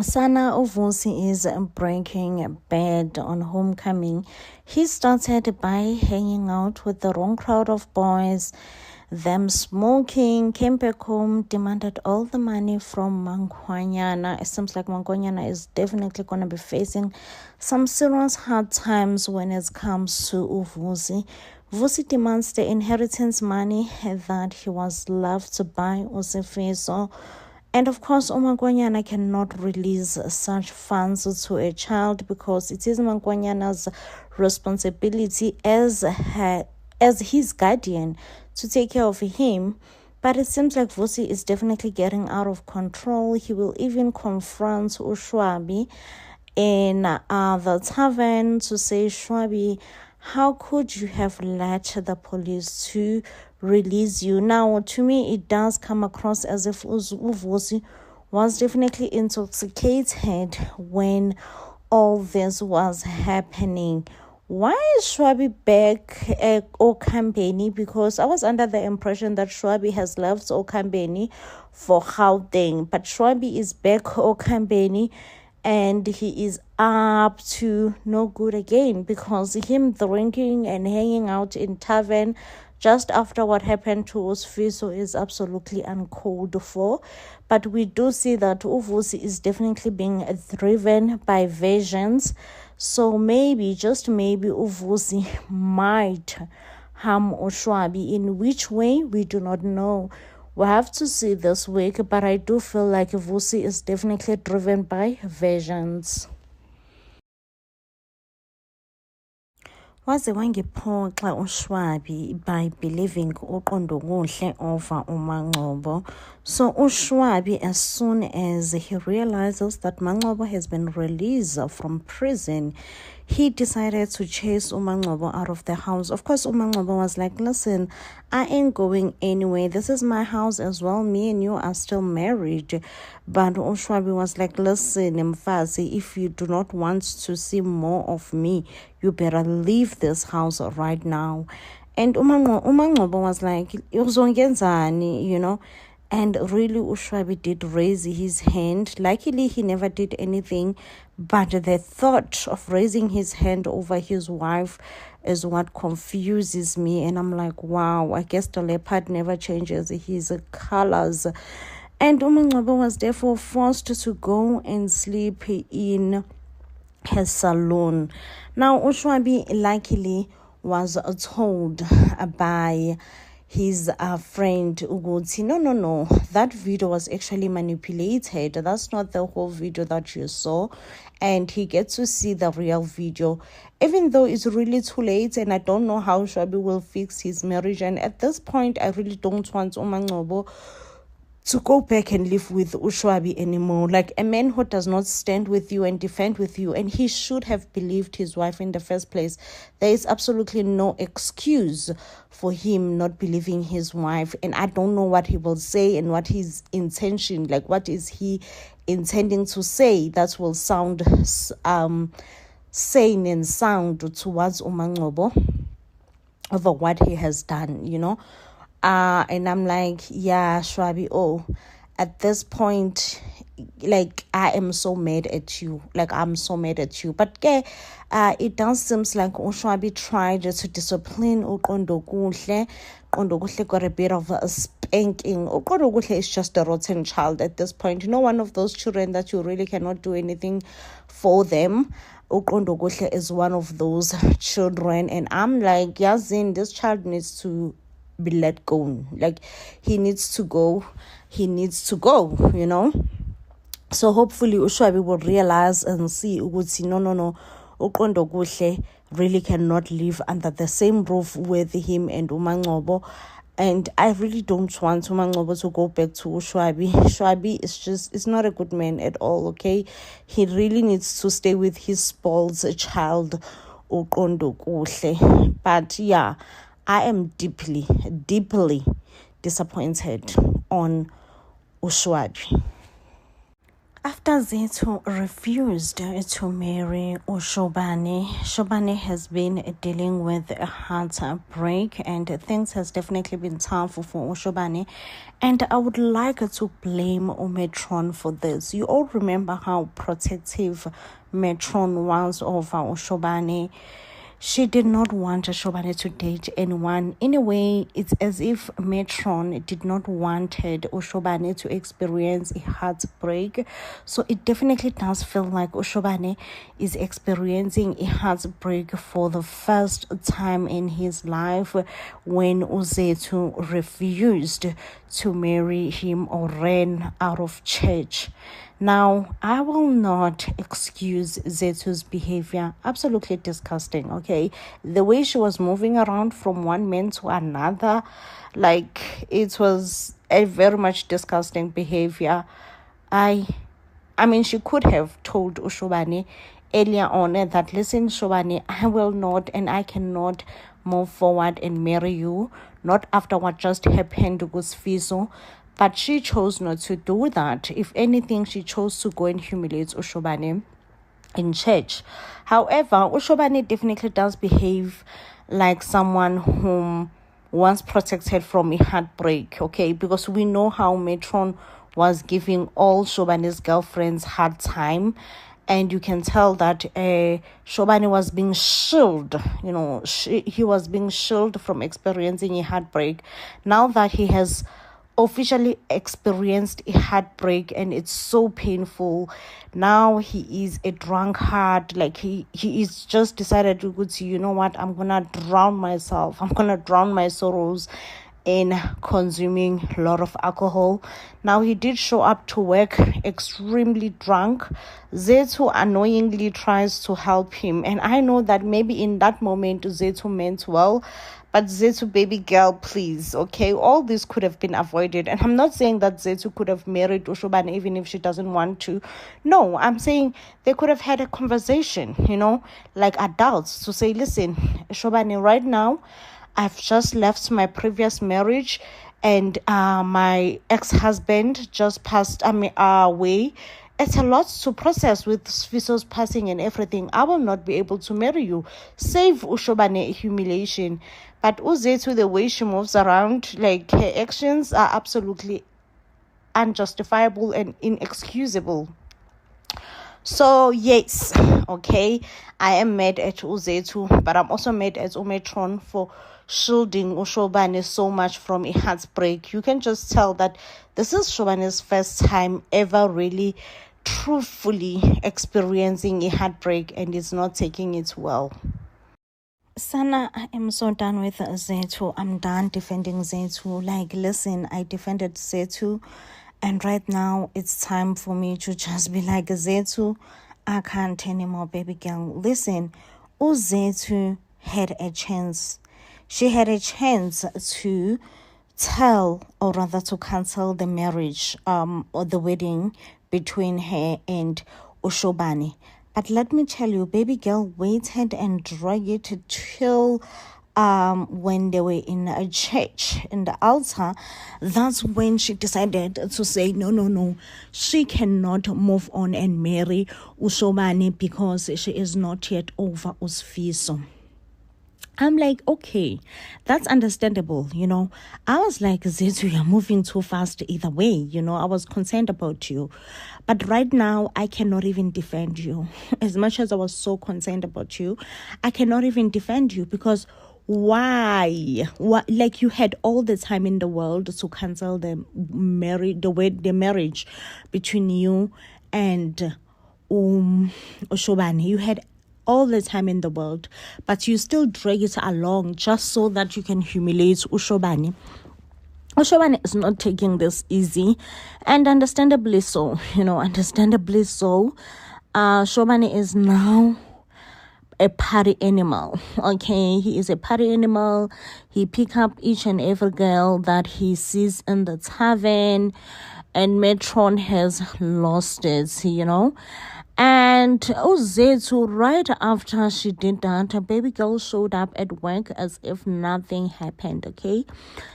Sana Ovusi is breaking bad on homecoming. He started by hanging out with the wrong crowd of boys, them smoking, came back home, demanded all the money from Mangwanyana. It seems like Mangwanyana is definitely going to be facing some serious hard times when it comes to Uvusi. Vusi demands the inheritance money that he was left by Usifiso. And of course, Mangwanyana cannot release such funds to a child because it is Mangwanyana's responsibility as his guardian to take care of him. But it seems like Vusi is definitely getting out of control. He will even confront Ushwabi in the tavern to say, Shwabi, how could you have let the police to release you? Now, to me, it does come across as if Uvusi was definitely intoxicated when all this was happening. Why is Shwabi back at Okambeni? Because I was under the impression that Shwabi has left Okambeni for Gauteng, but Shwabi is back Okambeni and he is up to no good again because him drinking and hanging out in tavern just after what happened to Usifiso is absolutely uncalled for. But we do see that Uvusi is definitely being driven by visions. So maybe, just maybe, Uvusi might harm Ushwabi. In which way, we do not know. We'll have to see this week, but I do feel like Vusi is definitely driven by visions. Waze wangiphoxa uShwabi by believing uqondo kuhle over uMangcobo. So uShwabi, as soon as he realizes that Mangcobo has been released from prison, he decided to chase uMangcobo out of the house. Of course, uMangcobo was like, listen, I ain't going anywhere. This is my house as well. Me and you are still married. But uShwabi was like, listen, Mfazi, if you do not want to see more of me, you better leave this house right now. And uMangcobo was like, you know. And really, Ushwabi did raise his hand. Luckily, he never did anything. But the thought of raising his hand over his wife is what confuses me. And I'm like, wow, I guess the leopard never changes his colors. And Umangcobo was therefore forced to go and sleep in his saloon. Now, Ushwabi luckily was told by his friend Uguti, no, that video was actually manipulated. That's not the whole video that you saw. And he gets to see the real video, even though it's really too late. And I don't know how Shwabi will fix his marriage. And at this point, I really don't want Umangcobo to go back and live with Ushwabi anymore. Like, a man who does not stand with you and defend with you, and he should have believed his wife in the first place. There is absolutely no excuse for him not believing his wife. And I don't know what he will say and what his intention, like what is he intending to say that will sound sane and sound towards Umangcobo over what he has done, you know. And I'm like, yeah, Shwabi, at this point, like, I am so mad at you. Like, I'm so mad at you. But it does seem like Shwabi tried to discipline Uqondo Kuhle. Uqondo Kuhle got a bit of a spanking. Uqondo Kuhle is just a rotten child at this point. You know, one of those children that you really cannot do anything for them. Uqondo Kuhle is one of those children. And I'm like, Yazin, this child needs to be let go. Like, he needs to go, you know. So hopefully Ushwabi will realize and see ukuthi no, Uqondo Kuhle really cannot live under the same roof with him and Umangcobo. And I really don't want Umangcobo to go back to Ushwabi. Shwabi is not a good man at all, okay? He really needs to stay with his spoiled child, Uqondo Kuhle. But yeah, I am deeply disappointed on Ushwabi. After Zethu refused to marry Ushobane, Shobane has been dealing with a heartbreak, and things has definitely been tough for Ushobane. And I would like to blame Metron for this. You all remember how protective Metron was over Ushobane. She did not want Shobane to date anyone. In a way, it's as if Metron did not wanted Ushobane to experience a heartbreak. So it definitely does feel like Ushobane is experiencing a heartbreak for the first time in his life when Uzethu refused to marry him or ran out of church. Now, I will not excuse Zethu's behavior. Absolutely disgusting, okay? The way she was moving around from one man to another, like, it was a very much disgusting behavior. I mean, she could have told Ushobane earlier on that, listen, Shobane, I will not and I cannot move forward and marry you, not after what just happened with Fiso. But she chose not to do that. If anything, she chose to go and humiliate Ushobane in church. However, Ushobane definitely does behave like someone whom once protected from a heartbreak, okay? Because we know how Metron was giving all Shobane's girlfriends hard time. And you can tell that Shobane was being shielded, he was being shielded from experiencing a heartbreak. Now that he has officially experienced a heartbreak and it's so painful, now he is a drunkard. Like he is just decided to go to, you know what, I'm gonna drown myself, I'm gonna drown my sorrows in consuming a lot of alcohol. Now he did show up to work extremely drunk. Zethu annoyingly tries to help him, and I know that maybe in that moment Zethu meant well, but Zethu, baby girl, please, okay? All this could have been avoided. And I'm not saying that Zethu could have married Ushobane even if she doesn't want to. No, I'm saying they could have had a conversation, like adults, to say, listen, Ushobane, right now, I've just left my previous marriage and my ex-husband just passed away. It's a lot to process with Fiso's passing and everything. I will not be able to marry you. Save Ushobane humiliation. But Uzethu, the way she moves around, like her actions are absolutely unjustifiable and inexcusable. So yes, okay, I am mad at Uzethu, but I'm also mad at Umetron for shielding Ushobane so much from a heartbreak. You can just tell that this is Shobane's first time ever really truthfully experiencing a heartbreak and is not taking it well. Sana, I am so done with Zethu. I'm done defending Zethu. Like, listen, I defended Zethu, and right now it's time for me to just be like, Zethu, I can't anymore, baby girl. Listen, Zethu had a chance. She had a chance to tell, or rather to cancel the marriage, or the wedding between her and Ushobane. But let me tell you, baby girl waited and dragged it till when they were in a church, in the altar. That's when she decided to say, no, she cannot move on and marry Ushobane because she is not yet over Usfiso. I'm like, okay, that's understandable, I was like, Zethu, you're moving too fast either way, I was concerned about you. But right now, I cannot even defend you. As much as I was so concerned about you, I cannot even defend you because why? Like, you had all the time in the world to cancel the marriage between you and Ushobane. You had all the time in the world, but you still drag it along just so that you can humiliate Ushobane. Ushobane is not taking this easy, and understandably so, understandably so. Shobane is now a party animal, okay? He is a party animal. He pick up each and every girl that he sees in the tavern, and Metron has lost it, And Uzethu, right after she did that, her baby girl showed up at work as if nothing happened, okay?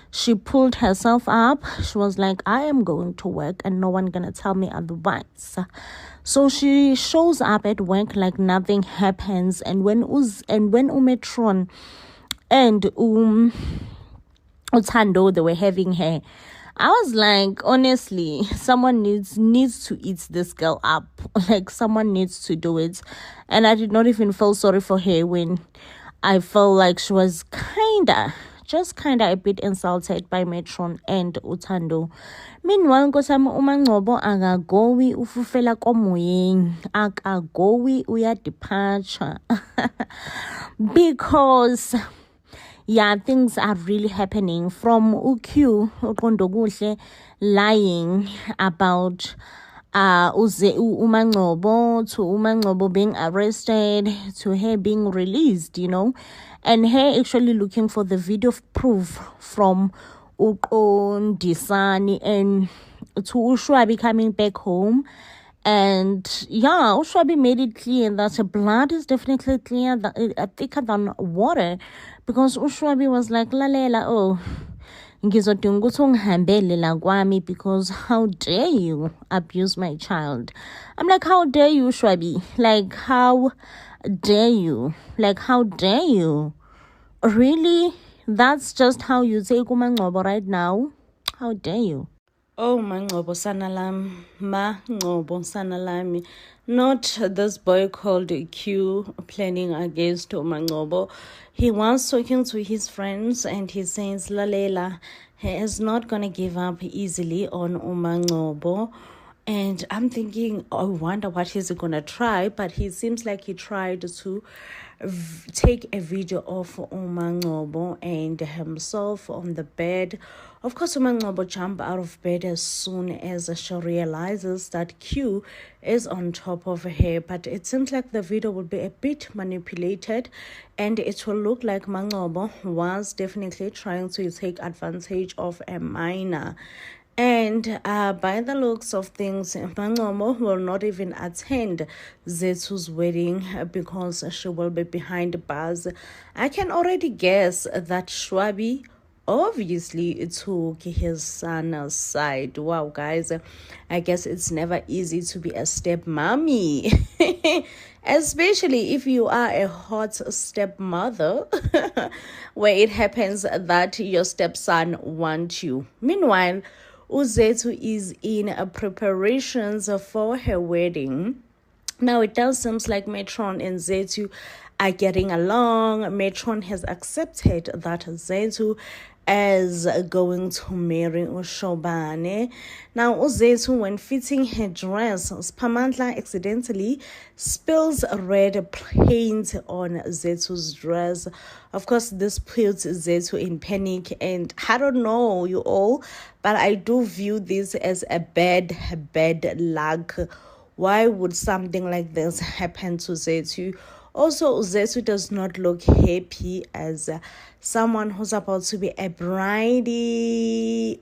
She pulled herself up. She was like, I am going to work and no one gonna tell me otherwise. So she shows up at work like nothing happens. And when Umetron and Uthando, they were having her, I was like, honestly, someone needs to eat this girl up. Like, someone needs to do it. And I did not even feel sorry for her when I felt like she was just kinda a bit insulted by Metron and Uthando. Meanwhile, nkosami uMangcobo akagowi ufufela komoyeni, akagowi uyadeparture. Because things are really happening. From UQ Uqondokuhle lying about uMangcobo to uMangcobo being arrested to her being released, and her actually looking for the video proof from Uqondisani and to Ushwabi coming back home. And Ushwabi made it clear that blood is definitely thicker than water, because Ushwabi was like, lalela, ngizodinga ukuthi ungihambele la kwami, because how dare you abuse my child. I'm like, how dare you, Ushwabi? Like, how dare you? Like, how dare you? Really? That's just how you take uMangcobo right now? How dare you? Oh, Mangcobo Sanalam, Mangcobo Sanalami. Not this boy called Q planning against Mangcobo. He was talking to his friends and he says, Lalela, he is not going to give up easily on Mangcobo. And I'm thinking, I wonder what he's going to try. But he seems like he tried to take a video of uMangcobo and himself on the bed. Of course, uMangcobo jumped out of bed as soon as she realizes that Q is on top of her. But it seems like the video will be a bit manipulated and it will look like Mangcobo was definitely trying to take advantage of a minor. And by the looks of things, Mangcobo will not even attend Zethu's wedding because she will be behind bars. I can already guess that Shwabi obviously took his son's side. Wow, guys, I guess it's never easy to be a stepmommy. Especially if you are a hot stepmother where it happens that your stepson wants you. Meanwhile, Uzethu is in preparations for her wedding. Now, it does seem like Metron and Zethu are getting along. Metron has accepted that Zethu is going to marry Ushobane. Now, Uzethu, when fitting her dress, Spamandla accidentally spills red paint on Zethu's dress. Of course, this puts Zethu in panic, and I don't know you all, but I do view this as a bad luck. Why would something like this happen to Zethu? Also, Zethu does not look happy as someone who's about to be a bridey.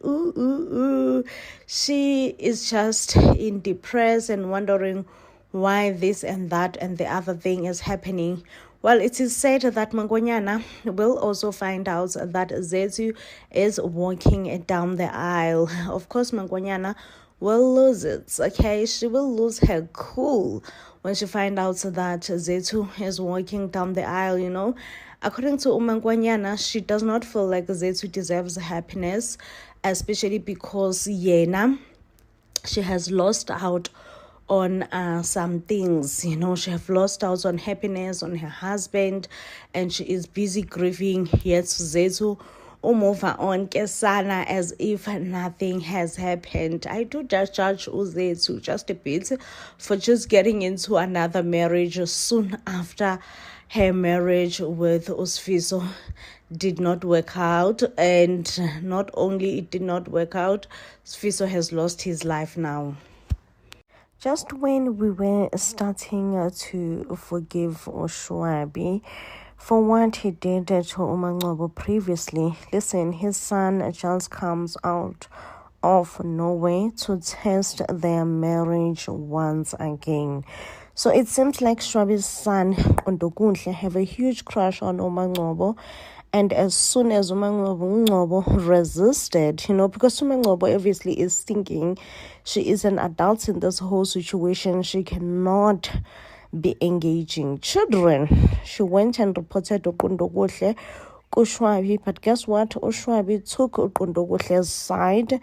She is just in depressed and wondering why this and that and the other thing is happening. Well, it is said that Mangonyana will also find out that Zethu is walking down the aisle. Of course, Mangonyana will lose it, okay? She will lose her cool when she finds out that Zethu is walking down the aisle, According to uMangonyana, she does not feel like Zethu deserves happiness, especially because she has lost out on some things. She have lost out on happiness, on her husband, and she is busy grieving. Yet Zethu move on Kesana as if nothing has happened. I do just judge Uzethu just a bit for just getting into another marriage soon after her marriage with Usfiso did not work out. And not only it did not work out, Usfiso has lost his life now. Just when we were starting to forgive Ushwabi for what he did to uMangcobo previously, listen, his son just comes out of Norway to test their marriage once again. So it seems like Shwabi's son, Ndokunhle, have a huge crush on Umangcobo. And as soon as Umangcobo resisted, because Umangcobo obviously is thinking she is an adult in this whole situation, she cannot be engaging children. She went and reported Ndokunhle Ushwabi, but guess what? Ushwabi took Uqondokuhle's side,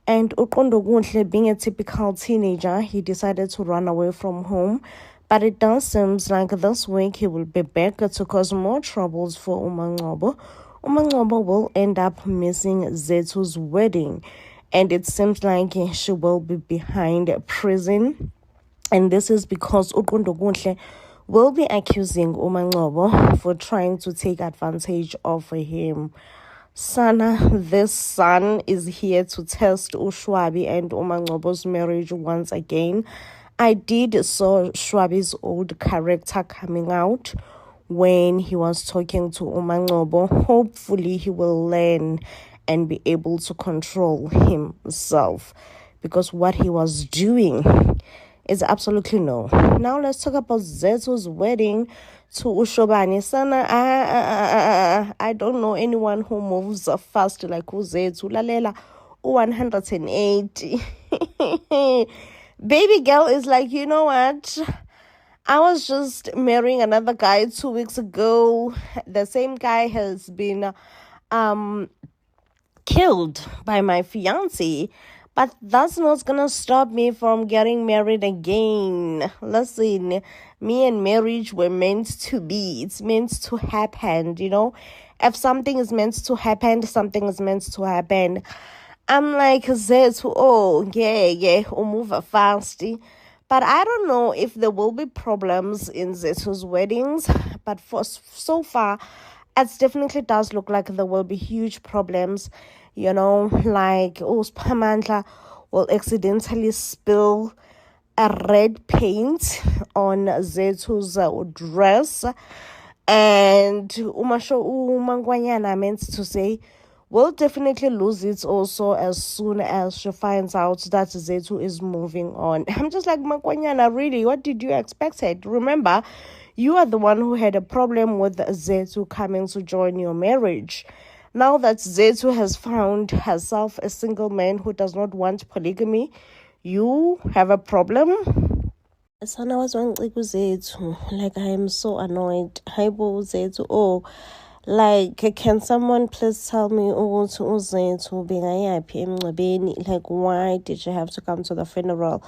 and Uqondokuhle, being a typical teenager, he decided to run away from home. But it does seem like this week he will be back to cause more troubles for Umangcobo. Umangcobo will end up missing Zethu's wedding, and it seems like she will be behind prison. And this is because Uqondokuhle will be accusing Umangcobo for trying to take advantage of him. Sana, this son, is here to test Ushwabi and Umangcobo's marriage once again. I did saw Shwabi's old character coming out when he was talking to Umangcobo. Hopefully he will learn and be able to control himself, because what he was doing is absolutely no. Now let's talk about Zethu's wedding to Ushobani. Sana, I don't know anyone who moves fast like Zethu. Lalela 180. Baby girl is like, you know what? I was just marrying another guy 2 weeks ago. The same guy has been killed by my fiance. But that's not gonna stop me from getting married again. Listen, me and marriage were meant to be. It's meant to happen, If something is meant to happen, something is meant to happen. I'm like, Zethu, yeah, move fast. But I don't know if there will be problems in Zethu's weddings. But so far, it definitely does look like there will be huge problems. Like Spamandla will accidentally spill a red paint on Zethu's dress. And Umangwanyana meant to say, will definitely lose it also as soon as she finds out that Zethu is moving on. I'm just like, Mangwanyana, really, what did you expect? Remember, you are the one who had a problem with Zethu coming to join your marriage. Now that Zethu has found herself a single man who does not want polygamy, you have a problem? Sana was one like Zethu. Like, I am so annoyed. Haibo Zethu. Like, can someone please tell me Zethu being like, why did you have to come to the funeral?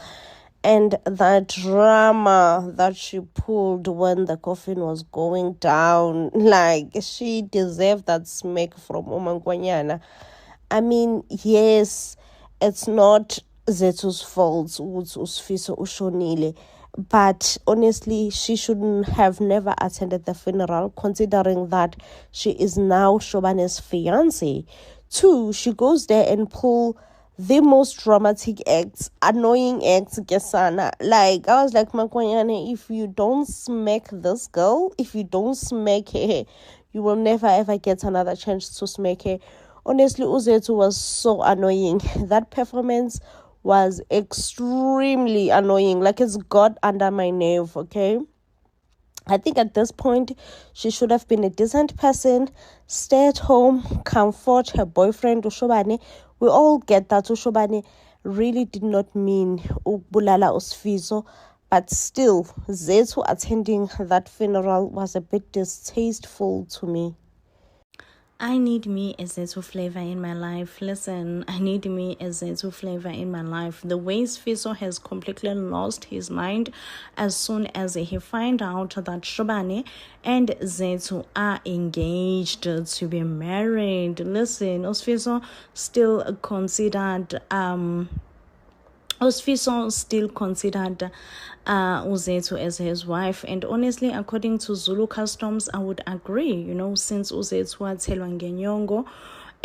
And that drama that she pulled when the coffin was going down, like, she deserved that smack from Umangwanyana. I mean, yes, it's not Zethu's fault, Usfiso Ushonile, but honestly, she shouldn't have never attended the funeral, considering that she is now Shobane's fiance. 2, she goes there and pull the most dramatic acts, annoying acts, Gesana. Like, I was like, Makwanyane, if you don't smack this girl, if you don't smack her, you will never ever get another chance to smack her. Honestly, Uzethu was so annoying. That performance was extremely annoying. Like, it's got under my nerve, okay? I think at this point, she should have been a decent person, stay at home, comfort her boyfriend, Ushobane. We all get that Ushobane really did not mean Ubulala Usfiso, but still, Zethu attending that funeral was a bit distasteful to me. I need me a Zethu flavor in my life. Listen, I need me a Zethu flavor in my life. The way Sfiso has completely lost his mind as soon as he find out that Shobane and Zethu are engaged to be married. Listen, Sfiso still considered Uzethu as his wife, and honestly, according to Zulu customs, I would agree. Since Uzethu atelwa ngenyongo,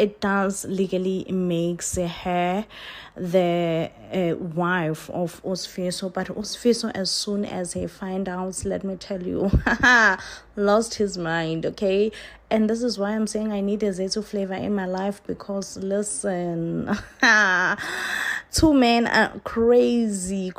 it does legally makes her the wife of Usfiso. But Usfiso, as soon as he find out, let me tell you, lost his mind, okay? And this is why I'm saying I need a Zethu flavor in my life, because listen, two men are crazy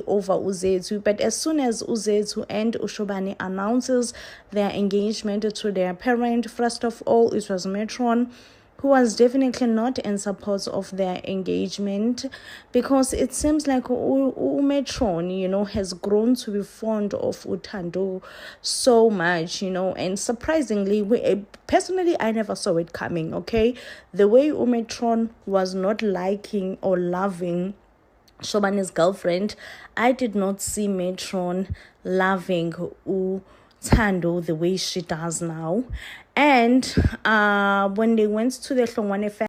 over Uzethu. But as soon as Uzethu and Ushobani announces their engagement to their parent, first of all, it was Metron, who was definitely not in support of their engagement, because it seems like Metron, has grown to be fond of Utando so much, and surprisingly, personally, I never saw it coming, okay? The way Metron was not liking or loving Shobani's girlfriend, I did not see Metron loving Tando the way she does now. And when they went to the Hlongwane family,